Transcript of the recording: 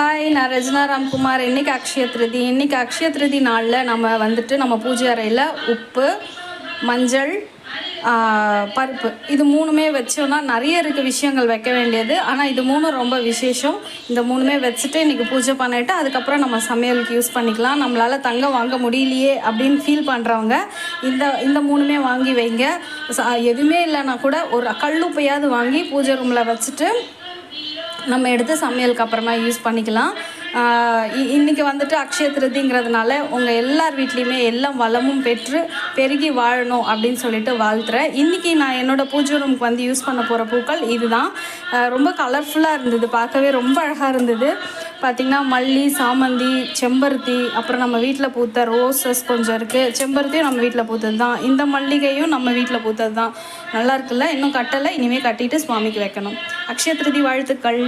Hi, நான் ரஜினா ராம்குமார். இன்றைக்கி அக்ஷய திருதி. இன்றைக்கி அக்ஷய திருதி நாளில் நம்ம பூஜை அறையில் உப்பு, மஞ்சள், பருப்பு இது மூணுமே வச்சோன்னா நிறைய இருக்குது விஷயங்கள் வைக்க வேண்டியது. ஆனால் இது மூணும் ரொம்ப விசேஷம். இந்த மூணுமே வச்சுட்டு இன்றைக்கி பூஜை பண்ணிவிட்டு அதுக்கப்புறம் நம்ம சமையலுக்கு யூஸ் பண்ணிக்கலாம். நம்மளால் தங்கம் வாங்க முடியலையே அப்படின்னு ஃபீல் பண்ணுறவங்க இந்த மூணுமே வாங்கி வைங்க. எதுவுமே இல்லைன்னா கூட ஒரு கல்லுப்பையாவது வாங்கி பூஜை ரூமில் வச்சுட்டு நம்ம எடுத்து சமையலுக்கு அப்புறமா யூஸ் பண்ணிக்கலாம். இன்றைக்கி அக்ஷய திருதிங்கிறதுனால உங்கள் எல்லார் வீட்லேயுமே எல்லாம் வளமும் பெற்று பெருகி வாழணும் அப்படின்னு சொல்லிட்டு வாழ்த்துறேன். இன்றைக்கி நான் என்னோடய பூஜை ரூமுக்கு யூஸ் பண்ண போகிற பூக்கள் இதுதான். ரொம்ப கலர்ஃபுல்லாக இருந்தது, பார்க்கவே ரொம்ப அழகாக இருந்தது. பார்த்திங்கன்னா மல்லி, சாமந்தி, செம்பருத்தி, அப்புறம் நம்ம வீட்டில் பூத்த ரோசஸ் கொஞ்சம் இருக்குது. செம்பருத்தியும் நம்ம வீட்டில் பூத்தது தான். இந்த மல்லிகையும் நம்ம வீட்டில் பூத்தது தான். நல்லா இருக்குல்ல? இன்னும் கட்டலை, இனிமேல் கட்டிட்டு சுவாமிக்கு வைக்கணும். அக்ஷய திருதி வாழ்த்துக்கள்.